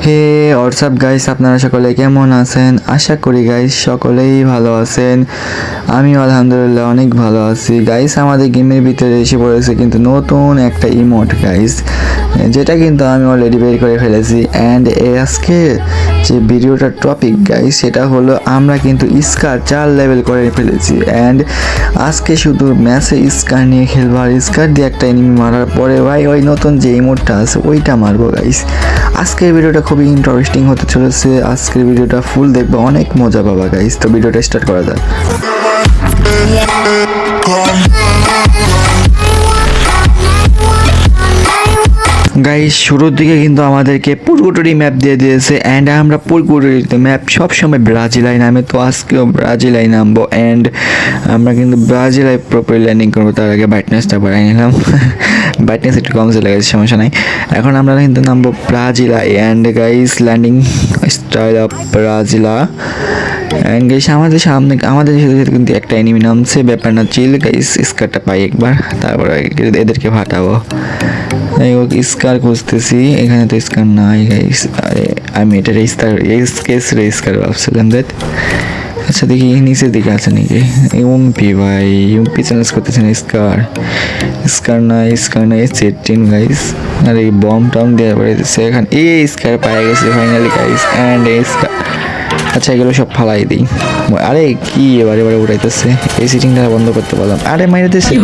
হে WhatsApp guys, আপনারা সকলে কেমন আছেন? আশা করি গাইস সকলেই ভালো আছেন। আমি আলহামদুলিল্লাহ অনেক ভালো আছি। গাইস আমাদের গেমের ভিতরে এসে পড়েছে কিন্তু নতুন একটা ইমোট গাইস, যেটা কিন্তু আমি অলরেডি বের করে ফেলেছি। অ্যান্ড আজকে যে ভিডিওটার টপিক গাইস সেটা হলো আমরা কিন্তু স্কার 4 লেভেল করে ফেলেছি। অ্যান্ড আজকে শুধু ম্যাচে স্কার নিয়ে খেলবো, আর স্কার দিয়ে একটা এনিমি মারার পরে ভাই ওই নতুন যে ইমোটটা আছে ওইটা মারবো গাইস। আজকের ভিডিওটা খুবই ইন্টারেস্টিং হতে চলেছে। আজকের ভিডিওটা ফুল দেখবো, অনেক মজা পাবা গাইস। তো ভিডিওটা স্টার্ট করা যাক। গাইস শুরুর দিকে কিন্তু আমাদেরকে পুরকুটুরি ম্যাপ দিয়ে দিয়েছে। অ্যান্ড আমরা পুরকুটুরিতে ম্যাপ সবসময় ব্রাজিলাই নামে, তো আজকেও ব্রাজিলাই নামবো। অ্যান্ড আমরা কিন্তু ব্রাজিলাই প্রপার ল্যান্ডিং করবো। তার আগে ব্রাইটনেসটা বাড়াই নিলাম, ব্রাইটনেস একটু কম চলে গেছে, সমস্যা নাই। এখন আমরা কিন্তু নামবো Brasilia. And guys landing style of Brasilia. And guys আমাদের সামনে আমাদের সাথে কিন্তু একটা এনিমি নামছে, ব্যাপার না, চিল গাইস। স্কারটা পাই একবার, তারপরে এদেরকে ফাটাবো। স্কার খুঁজতেছি, এখানে তো স্কার নাই গাইস। আরে আমি এটা স্কার ভাবছিলাম দ্যাট। আচ্ছা দেখি নিচের দিকে আছে নাকি ইউমপি। ভাই ইউমপি চ্যালেঞ্জ করতেছেন স্কার নাই সেটিন গাইস। আর এই বম টম দেওয়া পড়েছে এখানে। এই স্কার পাই গেছে ফাইনালি গাইস। অ্যান্ড এই স্কার, আচ্ছা এগুলো সব ফালাই দিই। আরে কি এবারে উড়াইতেছে, এই সিটিংটা বন্ধ করতে পারলাম। আরে মাইরেতেছে,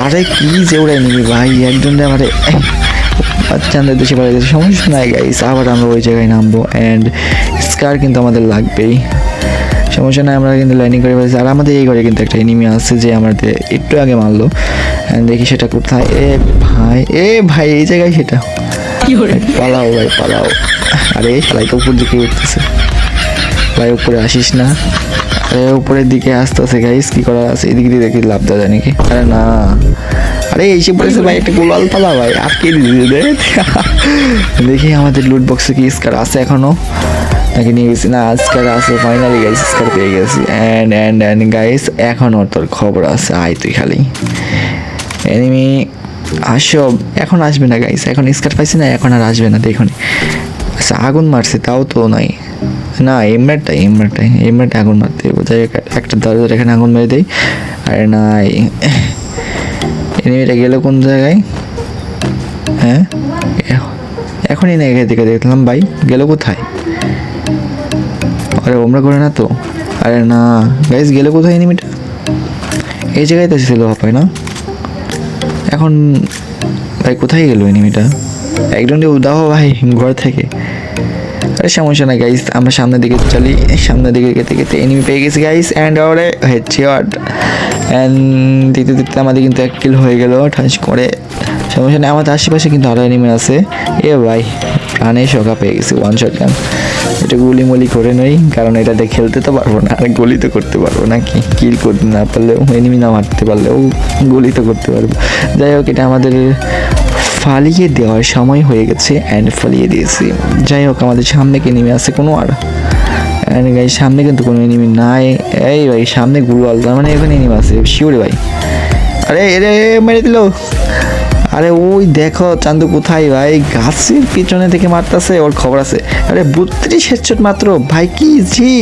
আরে কি যে উড়াই নিবি ভাই একজন আমারে চান্দের দেশে পালাইতেছে। সমস্যা নাই গাইস, আবার আমরা ওই জায়গায় নামবো। অ্যান্ড স্কার কিন্তু আমাদের লাগবেই, সমস্যা নাই। আমরা কিন্তু ল্যান্ডিং করে ফেলেছি। আর আমাদের এই ঘরে কিন্তু একটা এনিমি আছে যে আমাদের একটু আগে মারলো। অ্যান্ড দেখি সেটা কোথায়। এ ভাই এই জায়গায় সেটা। পালাও ভাই পালাও। আরে সবাইকে উপর দিকে উঠতেছে ভাই, উপরে আসিস না। আরে উপরের দিকে আসতেছে গাইস, কি করা আছে? এদিকে দিয়ে দেখি লাভ দেওয়া যায় নাকি? আরে না, আরে এসে পড়েছে ভাই একটা গোলাল পালা ভাই, আটকে দিয়েছে। দেখি আমাদের লুট বক্সে কি স্কার আছে এখনো নাকি নিয়ে গেছি? না স্কার আছে ফাইনালি গাইস, স্কার পেয়ে গেছি। অ্যান্ড গাইস এখনও তোর খবর আছে, আয় তুই খালি এনিমি আসো। এখন আসবে না গাইস, এখন স্কার পাইছি না, এখন আর আসবে না দেখুন। আচ্ছা আগুন মারছে তাও তো নাই, না এমরাটা আগুন মারতে হবে। যাই একটা দরজার এখানে আগুন মেরে দেয়। আরে নাই, এনিমিটা গেল কোন জায়গায়? হ্যাঁ এখনই না এখানে দিকে দেখলাম ভাই, গেল কোথায়? আরে ওমরা করে না তো। আরে না গাইস, গেল কোথায় এনিমিটা? এই জায়গায় তো ছিল হয় না। এখন ভাই কোথায় গেল এনিমিটা? একজন উদাহ ভাই ঘর থেকে। আরে সমস্যা না গাইস, আমরা সামনের দিকে চলি। সামনের দিকে যেতে এনিমি পেয়ে গেছি গাইস। অ্যান্ড ওরে হেডশট। অ্যান্ড দিতে আমাদের কিন্তু 1 কিল হয়ে গেল ঠাস করে। সমস্যা নেই, আমাদের আশেপাশে কিন্তু আরও এনিমি আছে। এ ভাই প্রাণে সকা পেয়ে গেছি, 1 শট গান। এটা গুলি করে নই, কারণ এটাতে খেলতে তো পারবো না, আর গুলি তো করতে পারবো নাকি। কিল করতে না পারলেও, এনিমি না মারতে পারলেও গুলি তো করতে পারবো। যাই হোক, এটা আমাদের ফালিয়ে দেওয়ার সময় হয়ে গেছে। অ্যান্ড ফালিয়ে দিয়েছি। যাই হোক, আমাদের সামনে কি এনিমি আছে কোনো? আর অ্যান্ড গাই সামনে কিন্তু কোনো এনিমি নাই। এই ভাই সামনে গুলওয়াল, তার মানে এখানে এনিমি আছে শিওরে ভাই। আরে এরে মেরে দিল। আরে ওই দেখো চান্দু কোথায় ভাই, গাছের পিছনে থেকে মারতেছে, ওর খবর আছে। আরে 32 হেডশট মাত্র ভাই, কি জি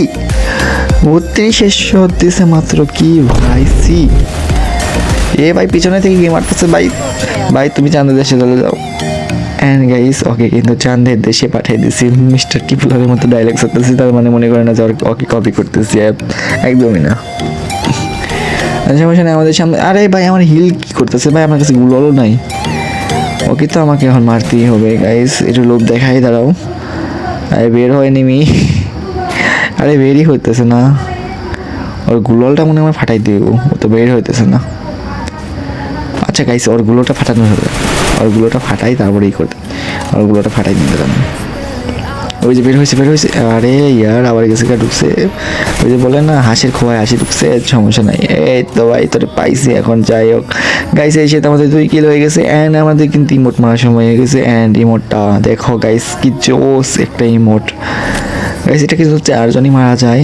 32 হেডশট দিছে মাত্র, কি ভাই সি। এ ভাই পিছনে থেকে কি মারতেছে ভাই। ভাই তুমি চাঁদের দেশে চলে যাও। অ্যান্ড গাইস ওকে কিন্তু চাঁদের দেশে পাঠিয়ে দিছি। মিস্টার কিপুলের মতো ডায়লগ করতেছি, তার মানে মনে করে না যে ওকে কপি করতেছি, একদমই না। সমস্যা নেই, আমাদের সামনে। আরে ভাই আমার হিল কি করতেছে ভাই, আমার কাছে গুলোও নাই। ওকে তো আমাকে এখন মারতেই হবে গাইস, একটু লোভ দেখাই, দাঁড়াও। আরে বের হয় নিমি। আরে বেরই হইতেছে না, ওর গুলোলটা মনে হয় ফাটাই দিব, ও তো বের হইতেছে না। আচ্ছা গাইস ওর গুলোটা ফাটানো হবে, ওর গুলোটা ফাটাই তারপরেই করতে, ওর গুলোটা ফাটাই দিতে পারেন। ওই যে বের হয়েছে। আরে ইয়ার আবার গেছে ঢুকছে। ওই যে বলে না হাসির খোয়ায় হাসি ঢুকছে, সমস্যা নাই। এই তো ভাই তোরে পাইছি এখন। যাই হোক গাইস, এই সাথে আমাদের 2 কিল হয়ে গেছে। অ্যান্ড আমাদের কিন্তু ইমোট মারার সময় হয়ে গেছে। অ্যান্ড ইমোটটা দেখো গাইস, কি জোস একটা ইমোট গাইস। এটা কিন্তু 4 জনই মারা যায়।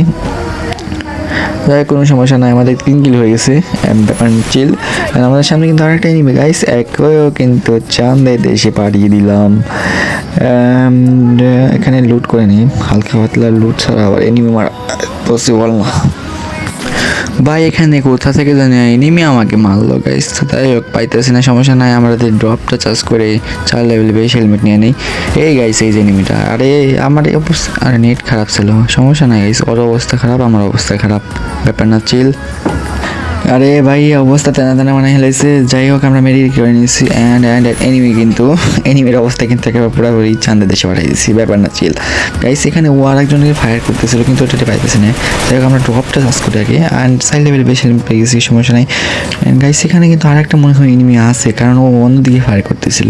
যাই কোনো সমস্যা নাই, আমাদের 3 কিল হয়ে গেছে। ব্যাপার চিল। আমাদের সামনে কিন্তু আরেকটা এনিমি গাইস, একও কিন্তু চাঁদের দেশে পাঠিয়ে দিলাম। এখানে লুট করে নিই, হালকা পাতলা লুট ছাড়া আবার এনিমি মারা পসিবল না ভাই। এখানে কোথা থেকে জানি এনিমি আমাকে মারলো গাইস। তাই হোক, পাইতেছি না, সমস্যা নাই, আমাদের ড্রপটা চার্জ করে 4 লেভেল বেশি হেলমেট নিয়ে নিই। এই গাইস এই যে এনিমিটা, আরে আমার এই অবস্থা, আরে নেট খারাপ ছিল, সমস্যা নাই গাইস, ওর অবস্থা খারাপ আমার অবস্থা খারাপ, ব্যাপার না, চিল। আরে ভাই অবস্থা তেনা তেনা মানে হেলাইছে। যাই হোক আমরা মেরি করে নিয়েছি অ্যান্ড এনিমি, কিন্তু এনিমির অবস্থা কিন্তু একেবারে পুরোপুরি চাঁদের দেশে পাঠিয়ে দিচ্ছি, ব্যাপার না, চিল। গাইস এখানে ও আর একজনকে ফায়ার করতেছিল কিন্তু ওটা পাইতেছি না। যাই হোক আমরা ড্রপটা চার্জ করে আগে অ্যান্ড সাইড লেভেল বেশি পেয়ে গেছি, সমস্যা নাই। অ্যান্ড গাইস এখানে কিন্তু আর একটা মনে হয় এনিমি আছে, কারণ ও অন্যদিকে ফায়ার করতেছিল,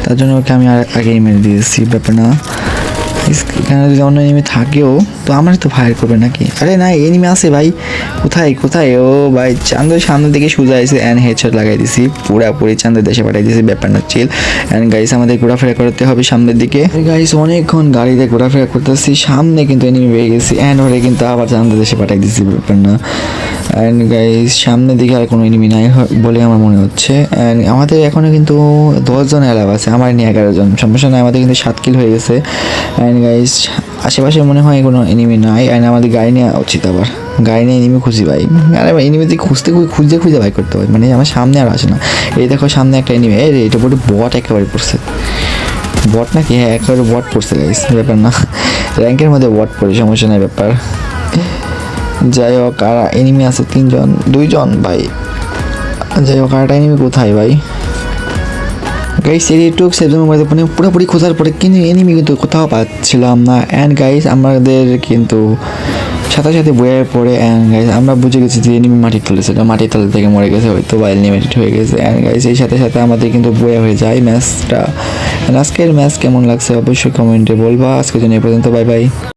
তার জন্য ওকে আমি আর আগে মেরে দিয়েছি, ব্যাপার না। এখানে যদি অন্য এনিমি থাকেও তো আমার তো ফায়ার করবে নাকি? আরে না, এনিমি আছে ভাই, কোথায় কোথায়? ও ভাই চাঁদের সামনের দিকে সোজা আছে অ্যান্ড হেডশট লাগাই দিছি, পুরাপুরি চাঁদের দেশে পাঠিয়ে দিয়েছি, ব্যাপার না, চিল। অ্যান্ড গাইস আমাদের ঘোরাফেরা করতে হবে সামনের দিকে। গাইস অনেকক্ষণ গাড়িতে ঘোরাফেরা করতেছি, সামনে কিন্তু এনিমি পেয়ে গেছি অ্যান্ড ওরে কিন্তু আবার চাঁদের দেশে পাঠিয়ে দিয়েছি, ব্যাপার না। অ্যান্ড গাইস সামনের দিকে আর কোনো এনিমি নাই বলে আমার মনে হচ্ছে। অ্যান্ড আমাদের এখনও কিন্তু 10 জন অ্যালাভ আছে, আমার নিয়ে 11 জন, সমস্যা নাই, আমাদের কিন্তু 7 কিল হয়ে গেছে। অ্যান্ড গাইস আশেপাশে মনে হয় কোনো এনিমি নাই, অ্যান্ড আমাদের গাড়ি নেওয়া উচিত, আবার গাড়ি নিয়ে এনিমি খুঁজি ভাই। আরে ভাই এনিমিতে খুঁজতে ভাই করতে হয়, মানে আমার সামনে আর আসে না। এই দেখো সামনে একটা এনিমি, এটা বড় বট একেবারে পড়ছে, বট নাকি? হ্যাঁ একেবারে বট পড়ছে গাইস, ব্যাপার না, র্যাঙ্কের মধ্যে বট পড়ে, সমস্যা নাই, ব্যাপার। যাই হোক আর এনিমি আছে 2জন ভাই। যাই হোক আরেকটা এনিমি কোথায় ভাই? গাইস এরিটুক সেভেন মধ্যে মানে পুরোপুরি খোঁজার পরে কিন্তু এনিমি কিন্তু কোথাও পাচ্ছিলাম না। অ্যান্ড গাইস আমাদের কিন্তু সাথে সাথে বইয়ের পরে অ্যান্ড গাইস আমরা বুঝে গেছি যে এনিমি মাটির তলে, সেটা মাটির তলে থেকে মরে গেছে, হয়তো বা এলিমিনেটেড হয়ে গেছে। অ্যান্ড গাইস এই সাথে সাথে আমাদের কিন্তু বইয়া হয়ে যায় ম্যাচটা। আজকের ম্যাচ কেমন লাগছে অবশ্যই কমেন্টে বলবা। আজকের জন্য এই পর্যন্ত, বাই বাই।